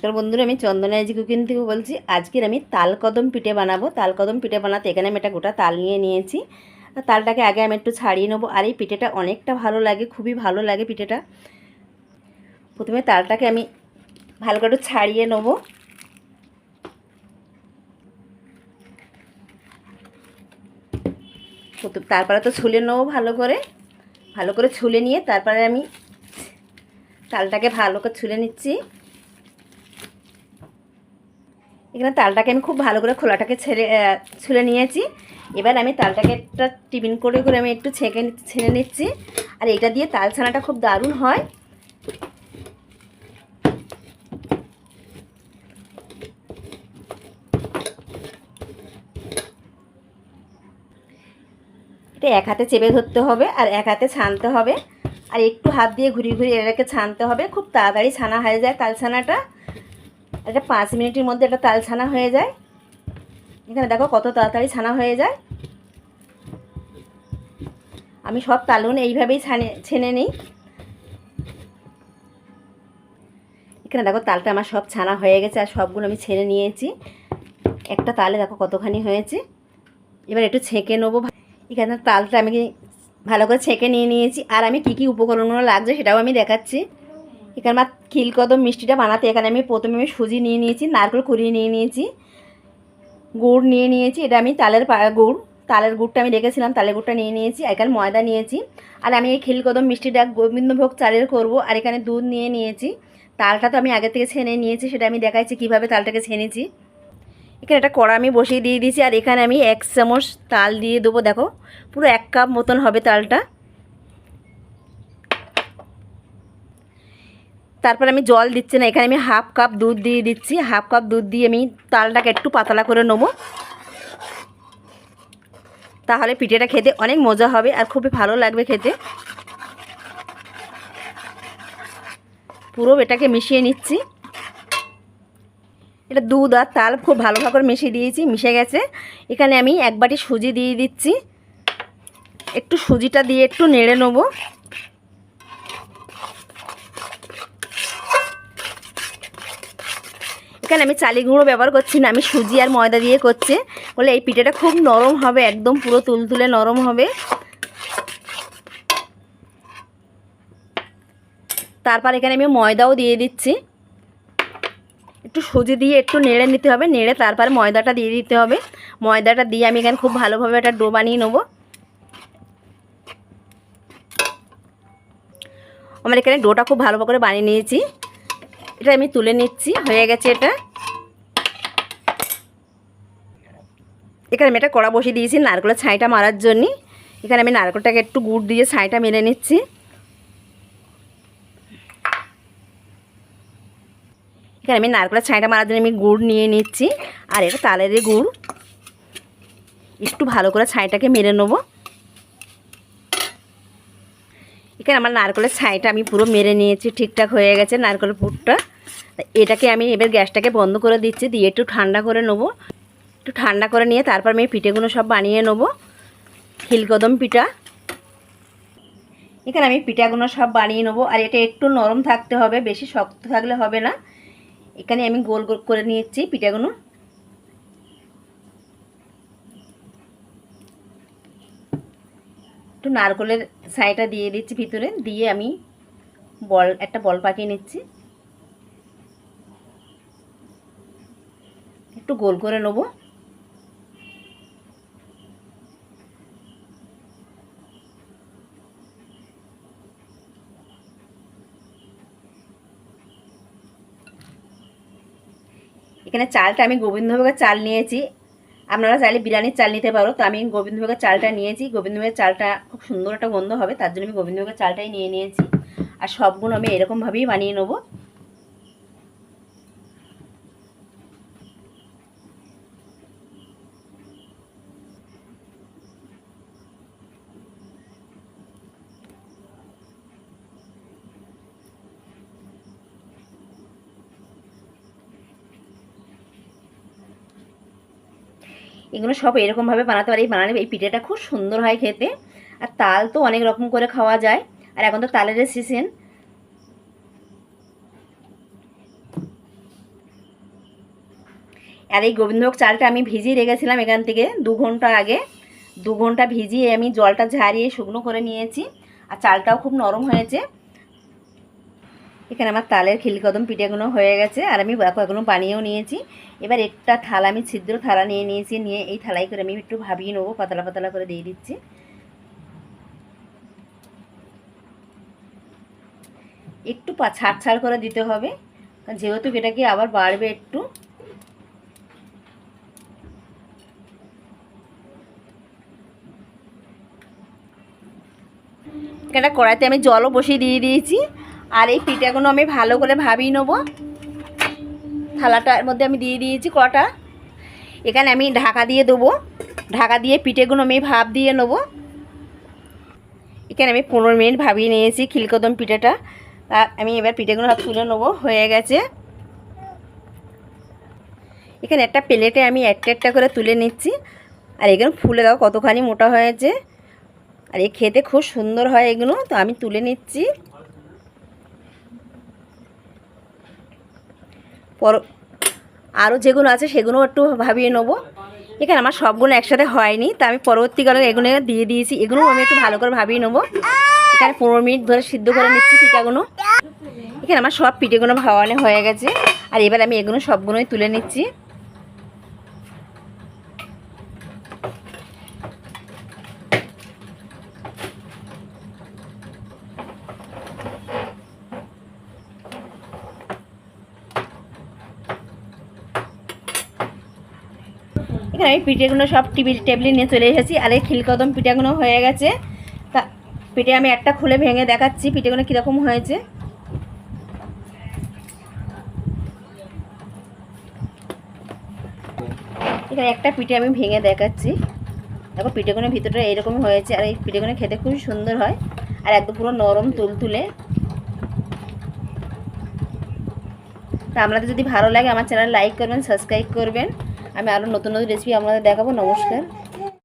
নমস্কার বন্ধুরা, আমি চন্দনা ইজি কুকিং থেকে বলছি। আজকের আমি তালকদম পিঠে বানাবো। তালকদম পিঠে বানাতে এখানে আমি একটা গোটা তাল নিয়ে নিয়েছি। তালটাকে আগে আমি একটু ছাড়িয়ে নেবো। আর এই পিঠেটা অনেকটা ভালো লাগে, খুবই ভালো লাগে পিঠেটা। প্রথমে তালটাকে আমি ভালো করে একটু ছাড়িয়ে নেবো। তারপরে তো ছুলে নেবো ভালো করে ছুলে নিয়ে তারপরে আমি তালটাকে ভালো করে ছুলে নিচ্ছি। এখানে তালটাকে আমি খুব ভালো করে খোলাটাকে ছুলে নিয়েছি। এবার আমি তালটাকে একটা টিফিন করে আমি একটু ছেড়ে নিচ্ছি। আর এটা দিয়ে তাল ছানাটা খুব দারুণ হয়। এটা এক হাতে চেপে ধরতে হবে আর এক হাতে ছানতে হবে। আর একটু হাত দিয়ে ঘুরিয়ে এটাকে ছানতে হবে। খুব তাড়াতাড়ি ছানা হয়ে যায় তাল ছানাটা। এটা 5 মিনিটের মধ্যে একটা তাল ছানা হয়ে যায়। এখানে দেখো কত তাড়াতাড়ি ছানা হয়ে যায়। আমি সব তালগুলো এইভাবেই ছেনে নিই। এখানে দেখো তালটা আমার সব ছানা হয়ে গেছে আর সবগুলো আমি ছেড়ে নিয়েছি। একটা তালে দেখো কতখানি হয়েছে। এবার একটু ছেঁকে নেবো। এখানে তালটা আমি ভালো করে ছেঁকে নিয়েছি। আর আমি কি কি উপকরণগুলো লাগছে সেটাও আমি দেখাচ্ছি। এখানে আমার ক্ষীরকদম মিষ্টিটা বানাতে এখানে আমি প্রথমে সুজি নিয়ে নিয়েছি, নারকেল কুড়িয়ে নিয়ে নিয়েছি, গুড় নিয়ে নিয়েছি। এটা আমি তালের গুড়টা আমি রেখেছিলাম, তালের গুড়টা নিয়ে নিয়েছি। এখানে ময়দা নিয়েছি। আর আমি এই ক্ষীরকদম মিষ্টিটা গোবিন্দভোগ চালের করব। আর এখানে দুধ নিয়ে নিয়েছি। তালটা তো আমি আগে থেকে ছেনে নিয়েছি, সেটা আমি দেখাচ্ছি কীভাবে তালটাকে ছেনেছি। এখানে একটা কড়া আমি বসিয়ে দিয়ে দিয়েছি। আর এখানে আমি 1 চামচ তাল দিয়ে দেবো। দেখো পুরো 1 কাপ মতন হবে তালটা। তারপর আমি জল দিচ্ছি না, এখানে আমি 1/2 কাপ দুধ দিয়ে দিচ্ছি। 1/2 কাপ দুধ দিয়ে আমি তালটাকে একটু পাতলা করে নেবো। তাহলে পিঠেটা খেতে অনেক মজা হবে আর খুবই ভালো লাগবে খেতে। পুরো এটাকে মিশিয়ে নিচ্ছি। এটা দুধ আর তাল খুব ভালোভাবে করে মিশে গেছে। এখানে আমি 1 বাটি সুজি দিয়ে দিচ্ছি। একটু সুজিটা দিয়ে একটু নেড়ে নেবো। এখানে আমি চালের গুঁড়ো ব্যবহার করছি না, আমি সুজি আর ময়দা দিয়ে করছি বলে এই পিঠেটা খুব নরম হবে, একদম পুরো তুলতুলে নরম হবে। তারপর এখানে আমি ময়দাও দিয়ে দিচ্ছি। একটু সুজি দিয়ে একটু নেড়ে নিতে হবে, নেড়ে তারপর ময়দাটা দিয়ে দিতে হবে। ময়দাটা দিয়ে আমি এখানে খুব ভালোভাবে একটা ডো বানিয়ে নেবো। আমার এখানে ডোটা খুব ভালো করে বানিয়ে নিয়েছি। এটা আমি তুলে নিচ্ছি, হয়ে গেছে এটা। এখানে আমি একটা কড়া বসিয়ে দিয়েছি নারকেলের ছাইটা মারার জন্য। এখানে আমি নারকেলটাকে একটু গুড় দিয়ে ছাইটা মেরে নিচ্ছি। এখানে আমি নারকেলের ছাইটা মারার জন্য আমি গুড় নিয়ে নিচ্ছি। আর এটা তালের গুড়। একটু ভালো করে ছাইটাকে মেরে নেবো। এখানে আমার নারকেলের ছাইটা আমি পুরো মেরে নিয়েছি, ঠিকঠাক হয়ে গেছে নারকেলের পুরটা। এটাকে আমি এবার গ্যাসটাকে বন্ধ করে দিচ্ছি, দিয়ে একটু ঠান্ডা করে নেবো। একটু ঠান্ডা করে নিয়ে তারপর আমি পিঠেগুলো সব বানিয়ে নেবো। ক্ষীরকদম পিঠা। এখানে আমি পিঠাগুলো সব বানিয়ে নেবো। আর এটা একটু নরম থাকতে হবে, বেশি শক্ত থাকলে হবে না। এখানে আমি গোল গোল করে নিয়েছি পিঠাগুলো। একটু নারকেলের ছাইটা দিয়ে দিচ্ছি ভিতরে, দিয়ে আমি একটা বল পাকিয়ে নিচ্ছি। একটু গোল করে নেবো। এখানে চালটা আমি গোবিন্দভোগের চাল নিয়েছি। আপনারা চাইলে বিরিয়ানির চাল নিতে পারো, তো আমি গোবিন্দভোগের চালটা নিয়েছি। গোবিন্দভোগের চালটা খুব সুন্দর একটা গন্ধ হবে, তার জন্য আমি গোবিন্দভোগের চালটাই নিয়ে নিয়েছি। আর সবগুলো আমি এরকমভাবেই বানিয়ে নেবো। এগুলো সব এরকমভাবে বানাতে পারি। বানালে এই পিঠেটা খুব সুন্দর হয় খেতে। আর তাল তো অনেক রকম করে খাওয়া যায়, আর এখন তো তালের সিজন। আর এই গোবিন্দভোগ চালটা আমি ভিজিয়ে রেখেছিলাম এখান থেকে 2 ঘন্টা আগে। 2 ঘন্টা ভিজিয়ে আমি জলটা ঝারিয়ে শুকনো করে নিয়েছি, আর চালটাও খুব নরম হয়েছে। এখানে আমার তালের খিলকদম পিঠেগুলো হয়ে গেছে, আর আমি এগুলো বানিয়েও নিয়েছি। এবার একটা থালা, আমি ছিদ্র থালা নিয়ে নিয়েছি, নিয়ে এই থালায় করে আমি একটু ভাবিয়ে নেবো, পাতলা পাতলা করে দিয়ে দিচ্ছি। একটু ছাড় ছাড় করে দিতে হবে, যেহেতু এটাকে আবার বাড়বে একটু। এখানে কড়াইতে আমি জলও বসিয়ে দিয়ে দিয়েছি, আর এই পিঠাগুলো আমি ভালো করে ভাবিয়ে নেবো। থালাটার মধ্যে আমি দিয়ে দিয়েছি কড়াটা, এখানে আমি ঢাকা দিয়ে দেবো। ঢাকা দিয়ে পিঠেগুলো আমি ভাপ দিয়ে নেবো। এখানে আমি 15 মিনিট ভাবিয়ে নিয়েছি খিলকদম পিঠাটা। আমি এবার পিঠেগুলো তুলে নেবো, হয়ে গেছে। এখানে একটা প্লেটে আমি একটা একটা করে তুলে নিচ্ছি, আর এখানে ফুলে দাও কতখানি মোটা হয়েছে, আর এই খেতে খুব সুন্দর হয় এগুলো। তো আমি তুলে নিচ্ছি। আরও যেগুলো আছে সেগুলো একটু ভাবিয়ে নেবো। এখানে আমার সবগুলো একসাথে হয়নি, তা আমি পরবর্তীকালে এগুলো দিয়ে দিয়েছি। এগুলোও আমি একটু ভালো করে ভাবিয়ে নেবো। এখানে 15 মিনিট ধরে সিদ্ধ করে নিচ্ছি পিঠাগুলো। এখানে আমার সব পিঠেগুলো ভাবানো হয়ে গেছে, আর এবার আমি এগুলো সবগুলোই তুলে নিচ্ছি। এখানে আমি পিঠেগুলো সব টেবিলে নিয়ে চলে এসেছি, আর এই খিলকদম পিঠাগুলো হয়ে গেছে। তা পিঠে আমি একটা খুলে ভেঙে দেখাচ্ছি পিঠেগুলো কীরকম হয়েছে। এখানে একটা পিঠে আমি ভেঙে দেখাচ্ছি, দেখো পিঠেগুলোর ভিতরটা এইরকম হয়েছে, আর এই পিঠেগুলো খেতে খুবই সুন্দর হয়, আর একদম পুরো নরম তুলতুলে। তা আপনাদের যদি ভালো লাগে আমার চ্যানেল লাইক করবেন, সাবস্ক্রাইব করবেন। আমি আরও নতুন নতুন রেসিপি আপনাদের দেখাবো। নমস্কার।